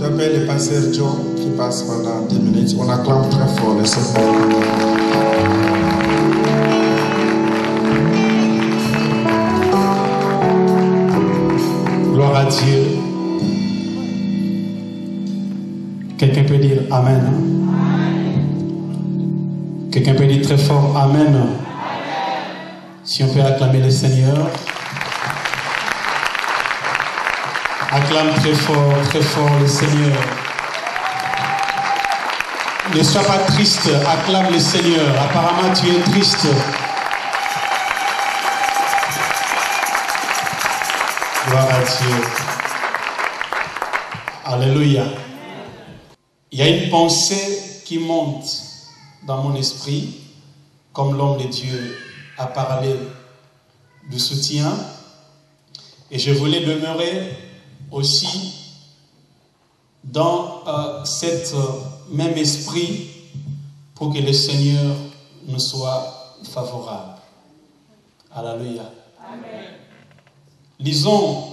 J'appelle le pasteur Joe qui passe pendant 10 minutes. On acclame très fort le Seigneur. Gloire à Dieu. Quelqu'un peut dire Amen. Quelqu'un peut dire très fort Amen. Si on peut acclamer le Seigneur. Acclame très fort le Seigneur. Ne sois pas triste, acclame le Seigneur. Apparemment tu es triste. Gloire à Dieu. Alléluia. Il y a une pensée qui monte dans mon esprit, comme l'homme de Dieu a parlé de soutien. Et je voulais demeurer aussi dans cet même esprit pour que le Seigneur nous soit favorable. Alléluia. Amen. Lisons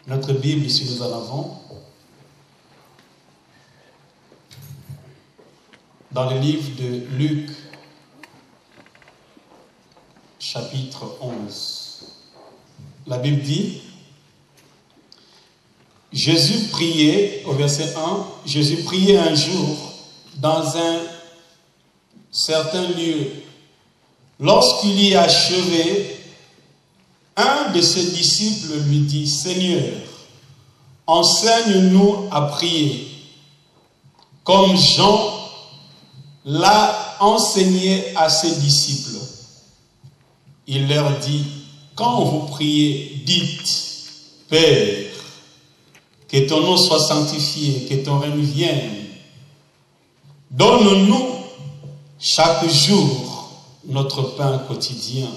notre Bible ici nous en avons. Dans le livre de Luc, chapitre 11. La Bible dit, Jésus priait, au verset 1, Jésus priait un jour dans un certain lieu. Lorsqu'il y achevait, un de ses disciples lui dit, Seigneur, enseigne-nous à prier, comme Jean l'a enseigné à ses disciples. Il leur dit, quand vous priez, dites, Père, que ton nom soit sanctifié, que ton règne vienne. Donne-nous chaque jour notre pain quotidien.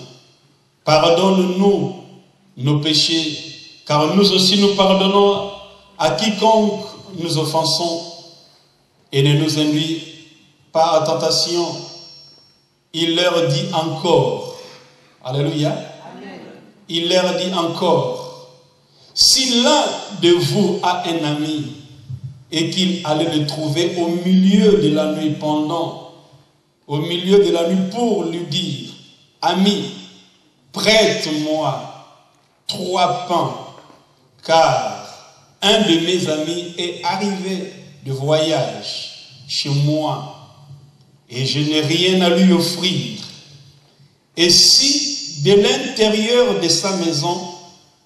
Pardonne-nous nos péchés, car nous aussi nous pardonnons à quiconque nous offensons, et ne nous induis pas à tentation. Il leur dit encore, alléluia, amen. Il leur dit encore, si l'un de vous a un ami et qu'il allait le trouver au milieu de la nuit au milieu de la nuit pour lui dire, ami, prête-moi 3 pains, car un de mes amis est arrivé de voyage chez moi et je n'ai rien à lui offrir. Et si de l'intérieur de sa maison,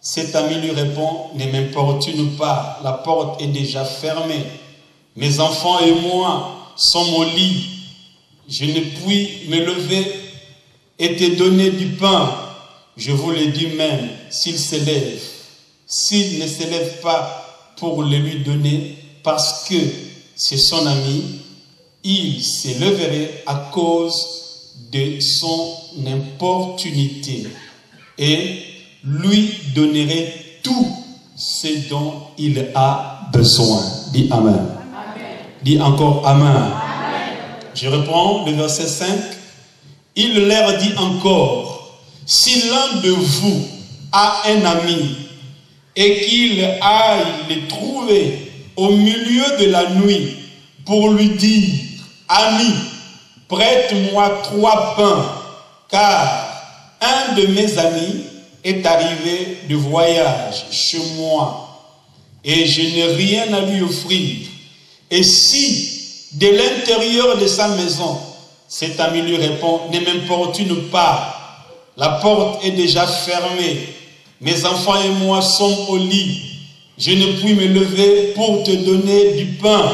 cet ami lui répond, ne m'importune pas, la porte est déjà fermée. Mes enfants et moi sommes au lit. Je ne puis me lever et te donner du pain. Je vous le dis même, s'il s'élève, s'il ne s'élève pas pour le lui donner, parce que c'est son ami, il s'élèverait à cause de son importunité et lui donnerait tout ce dont il a besoin. Dis Amen. Amen. Dis encore Amen. Amen. Je reprends le verset 5. Il leur dit encore, si l'un de vous a un ami et qu'il aille le trouver au milieu de la nuit pour lui dire, ami, prête-moi 3 pains, car un de mes amis est arrivé de voyage chez moi et je n'ai rien à lui offrir. Et si de l'intérieur de sa maison, cet ami lui répond, ne m'importune pas, la porte est déjà fermée, mes enfants et moi sommes au lit, je ne puis me lever pour te donner du pain.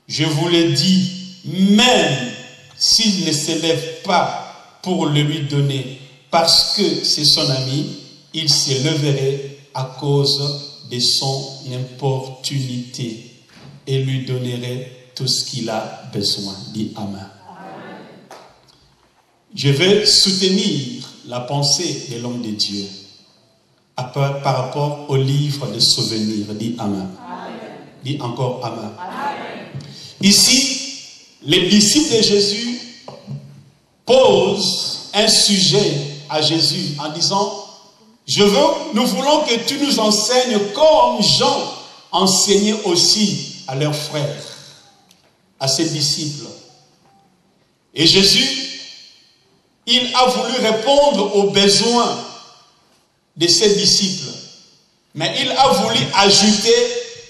Je vous le dis, même s'il ne s'élève pas pour le lui donner, parce que c'est son ami, il s'élèverait à cause de son importunité et lui donnerait tout ce qu'il a besoin. Dis Amen. Amen. Je vais soutenir la pensée de l'homme de Dieu par rapport au livre de souvenirs. Dis Amen. Amen. Dis encore Amen. Amen. Ici, les disciples de Jésus posent un sujet à Jésus en disant, nous voulons que tu nous enseignes comme Jean enseigner aussi à leurs frères, à ses disciples. Et Jésus, il a voulu répondre aux besoins de ses disciples. Mais il a voulu ajouter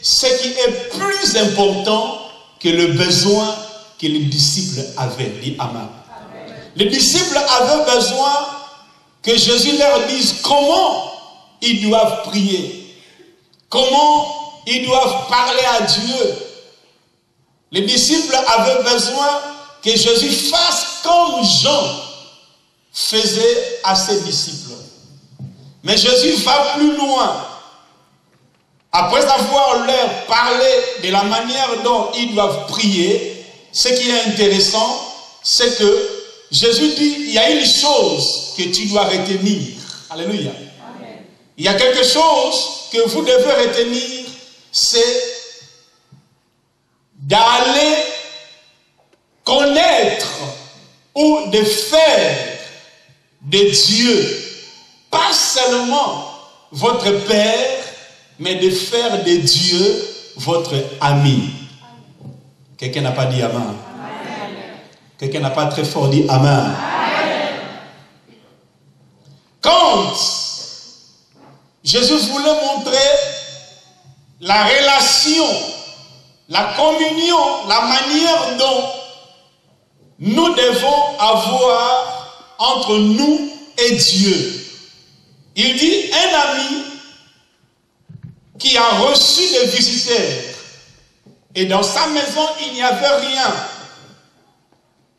ce qui est plus important que le besoin que les disciples avaient. Dit Amen. Les disciples avaient besoin que Jésus leur dise comment ils doivent prier, comment ils doivent parler à Dieu. Les disciples avaient besoin que Jésus fasse comme Jean faisait à ses disciples. Mais Jésus va plus loin. Après avoir leur parlé de la manière dont ils doivent prier, ce qui est intéressant, c'est que Jésus dit, il y a une chose que tu dois retenir. Alléluia. Amen. Il y a quelque chose que vous devez retenir, c'est d'aller connaître ou de faire de Dieu, pas seulement votre Père, mais de faire de Dieu votre ami. Quelqu'un n'a pas dit Amen. Quelqu'un n'a pas très fort dit Amen. Quand Jésus voulait montrer la relation, la communion, la manière dont nous devons avoir entre nous et Dieu, il dit un ami qui a reçu des visiteurs et dans sa maison il n'y avait rien.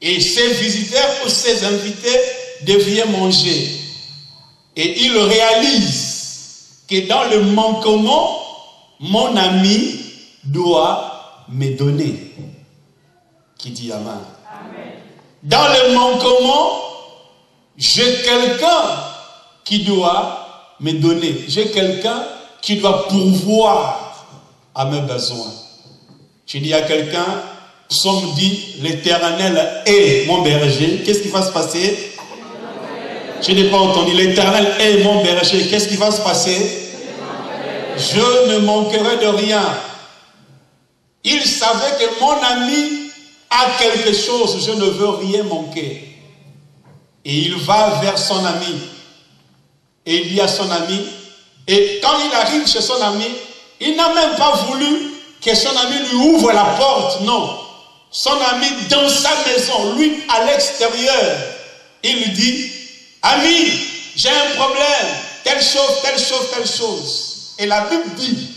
Et ses visiteurs ou ses invités devaient manger. Et il réalise que dans le manquement, mon ami doit me donner. Qui dit Amen. Amen. Dans le manquement, j'ai quelqu'un qui doit me donner. J'ai quelqu'un qui doit pourvoir à mes besoins. Je dis à quelqu'un, Psaume dit, l'Éternel est mon berger. Qu'est-ce qui va se passer? Je n'ai pas entendu. L'Éternel est mon berger. Qu'est-ce qui va se passer? Je ne manquerai de rien. Il savait que mon ami a quelque chose. Je ne veux rien manquer. Et il va vers son ami. Et il dit à son ami, et quand il arrive chez son ami, il n'a même pas voulu que son ami lui ouvre la porte. Non. Son ami dans sa maison, lui à l'extérieur, il lui dit, ami, j'ai un problème, telle chose, telle chose, telle chose. Et la Bible dit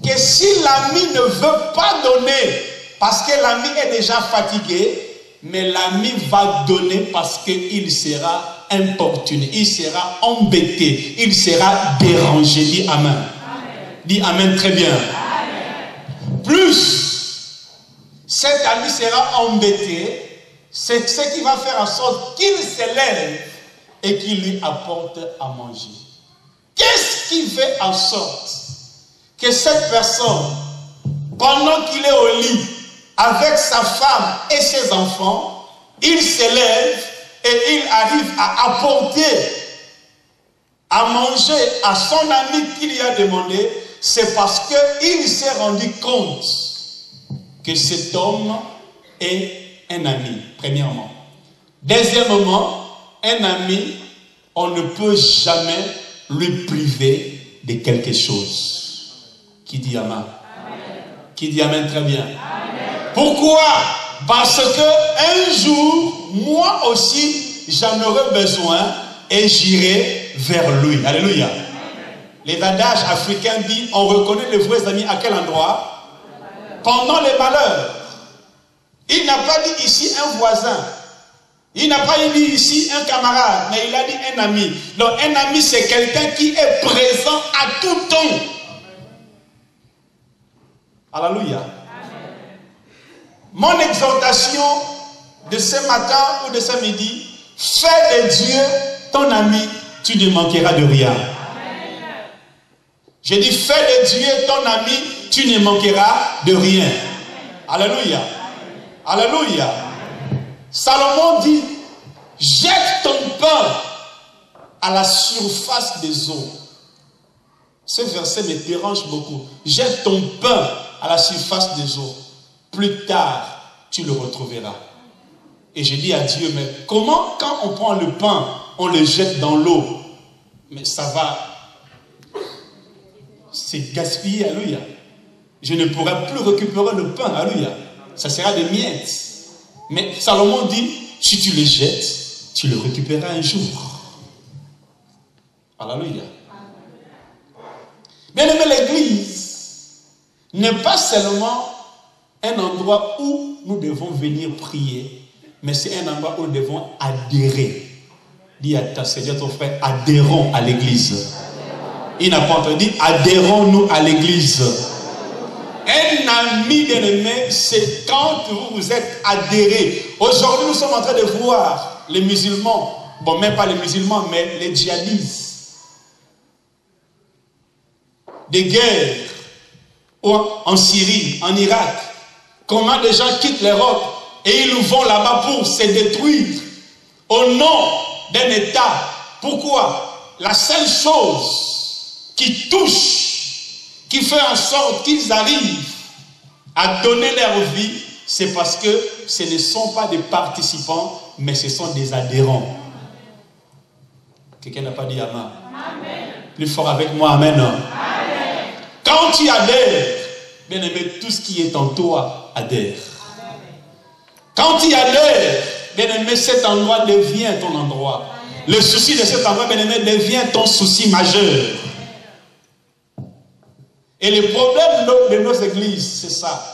que si l'ami ne veut pas donner, parce que l'ami est déjà fatigué, mais l'ami va donner parce qu'il sera importuné, il sera embêté, il sera dérangé. Dis Amen. Amen. Dis Amen très bien. Amen. Plus cet ami sera embêté, c'est ce qui va faire en sorte qu'il s'élève et qu'il lui apporte à manger. Qu'est-ce qui fait en sorte que cette personne, pendant qu'il est au lit avec sa femme et ses enfants, il s'élève et il arrive à apporter à manger à son ami qui lui a demandé? C'est parce qu'il s'est rendu compte que cet homme est un ami, premièrement. Deuxièmement, un ami, on ne peut jamais lui priver de quelque chose. Qui dit Amen? Amen. Qui dit Amen très bien? Amen. Pourquoi? Parce que un jour, moi aussi, j'en aurai besoin et j'irai vers lui. Alléluia. Amen. Les adages africains disent, on reconnaît les vrais amis à quel endroit? Pendant les malheurs. Il n'a pas dit ici un voisin. Il n'a pas dit ici un camarade, mais il a dit un ami. Donc un ami, c'est quelqu'un qui est présent à tout temps. Alléluia. Mon exhortation de ce matin ou de ce midi, fais de Dieu ton ami, tu ne manqueras de rien. Je dis, fais de Dieu ton ami, tu ne manqueras de rien. Alléluia. Alléluia. Salomon dit, jette ton pain à la surface des eaux. Ce verset me dérange beaucoup. Jette ton pain à la surface des eaux. Plus tard, tu le retrouveras. Et j'ai dit à Dieu, mais comment quand on prend le pain, on le jette dans l'eau? Mais ça va, c'est gaspillé, alléluia. Je ne pourrai plus récupérer le pain, alléluia. Ça sera des miettes. Mais Salomon dit, si tu le jettes, tu le récupéreras un jour. Alléluia. Bien aimé, l'église n'est pas seulement un endroit où nous devons venir prier, mais c'est un endroit où nous devons adhérer. Dis à ton frère, adhérons à l'église. Il n'a pas entendu, adhérons-nous à l'église. Un ami bien-aimé, c'est quand vous vous êtes adhérés. Aujourd'hui, nous sommes en train de voir les musulmans, bon, même pas les musulmans, mais les djihadistes. Des guerres en Syrie, en Irak. Comment des gens quittent l'Europe et ils vont là-bas pour se détruire au nom d'un État. Pourquoi? La seule chose qui touche, qui fait en sorte qu'ils arrivent à donner leur vie, c'est parce que ce ne sont pas des participants, mais ce sont des adhérents. Quelqu'un n'a pas dit Amen. Amen. Plus fort avec moi, Amen. Amen. Quand tu adhères, bien aimé, tout ce qui est en toi adhère. Amen. Quand tu adhères, bien aimé, cet endroit devient ton endroit. Le souci de cet endroit, bien aimé, devient ton souci majeur. Et le problème de nos églises, c'est ça.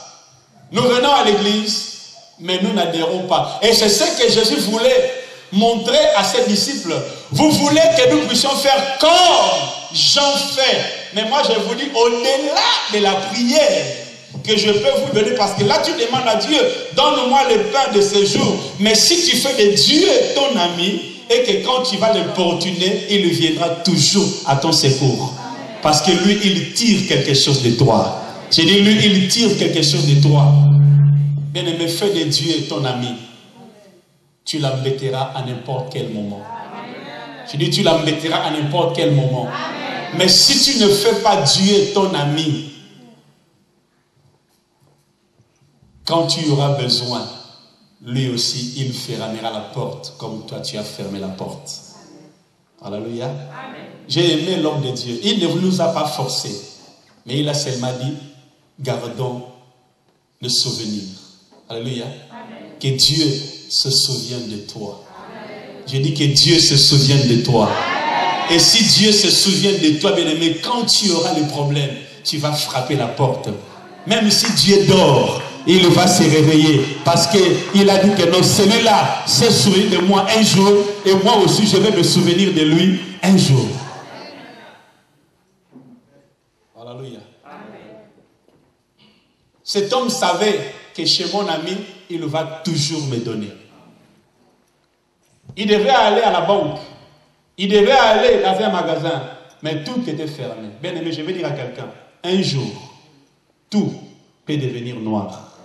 Nous venons à l'église, mais nous n'adhérons pas. Et c'est ce que Jésus voulait montrer à ses disciples. Vous voulez que nous puissions faire comme Jean fait. Mais moi, je vous dis, au-delà de la prière que je peux vous donner, parce que là, tu demandes à Dieu, donne-moi le pain de ce jour. Mais si tu fais de Dieu ton ami, et que quand tu vas l'importuner, il viendra toujours à ton secours. Parce que lui, il tire quelque chose de toi. J'ai dit, lui, il tire quelque chose de toi. Bien-aimé, fais de Dieu ton ami. Tu l'embêteras à n'importe quel moment. J'ai dit, tu l'embêteras à n'importe quel moment. Mais si tu ne fais pas Dieu ton ami, quand tu auras besoin, lui aussi, il fermera la porte comme toi tu as fermé la porte. Alléluia. J'ai aimé l'homme de Dieu. Il ne nous a pas forcés, mais il a seulement dit, gardons le souvenir. Alléluia. Que Dieu se souvienne de toi. Je dis que Dieu se souvienne de toi. Et si Dieu se souvient de toi, bien-aimé, quand tu auras les problèmes, tu vas frapper la porte. Même si Dieu dort, il va se réveiller. Parce qu'il a dit que non, celui-là se souvient de moi un jour. Et moi aussi, je vais me souvenir de lui un jour. Alléluia. Cet homme savait que chez mon ami, il va toujours me donner. Il devait aller à la banque. Il devait aller dans un magasin. Mais tout était fermé. Bien aimé, je vais dire à quelqu'un, un jour, tout peut devenir noir.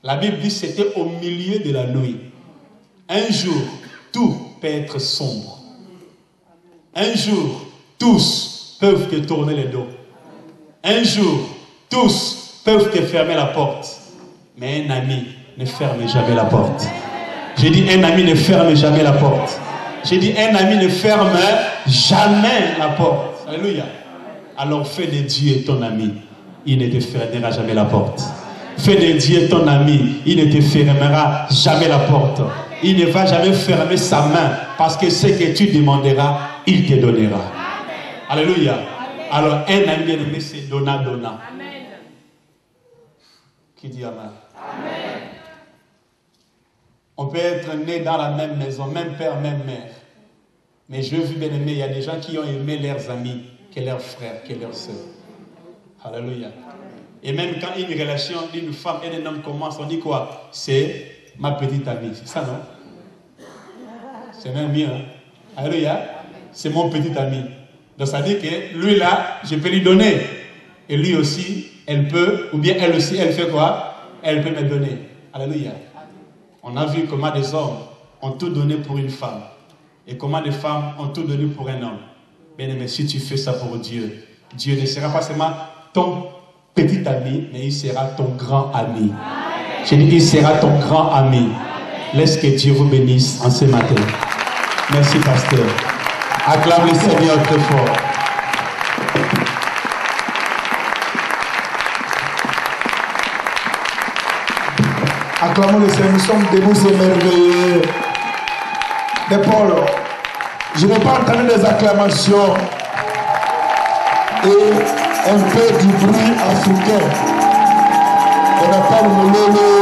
La Bible dit que c'était au milieu de la nuit. Un jour, tout peut être sombre. Un jour, tous peuvent te tourner le dos. Un jour, tous peuvent te fermer la porte. Mais un ami ne ferme jamais la porte. J'ai dit, un ami ne ferme jamais la porte. J'ai dit, un ami ne ferme jamais la porte. Alléluia. Alors fais de Dieu ton ami. Il ne te fermera jamais la porte. Fais de Dieu ton ami. Il ne te fermera jamais la porte. Il ne va jamais fermer sa main. Parce que ce que tu demanderas, il te donnera. Alléluia. Alors un ami aimé, c'est donna. Qui dit Amen? Amen. On peut être né dans la même maison, même père, même mère. Mais je veux bien aimer, il y a des gens qui ont aimé leurs amis, que leurs frères, que leurs sœurs. Alléluia. Et même quand une relation d'une femme et d'un homme commence, on dit quoi? C'est ma petite amie. C'est ça, non? C'est même mieux. Hein? Alléluia. C'est mon petit ami. Donc ça dit que lui là, je peux lui donner. Et lui aussi, elle peut, ou bien elle aussi, elle fait quoi? Elle peut me donner. Alléluia. On a vu comment des hommes ont tout donné pour une femme. Et comment des femmes ont tout donné pour un homme. Bien-aimé, si tu fais ça pour Dieu, Dieu ne sera pas seulement ton petit ami, mais il sera ton grand ami. Je dis, il sera ton grand ami. Laisse que Dieu vous bénisse en ce matin. Merci, pasteur. Acclame le Seigneur très fort. Acclamons le Seigneur, nous sommes debout, c'est merveilleux. Mais Paul, je n'ai pas entendu des acclamations et un peu du bruit africain. On n'a pas le lolo.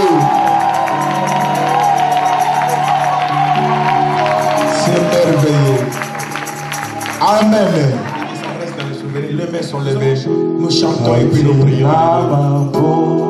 C'est merveilleux. Amen. Les mains sont levées. Nous chantons et puis nous prions. Alléluia.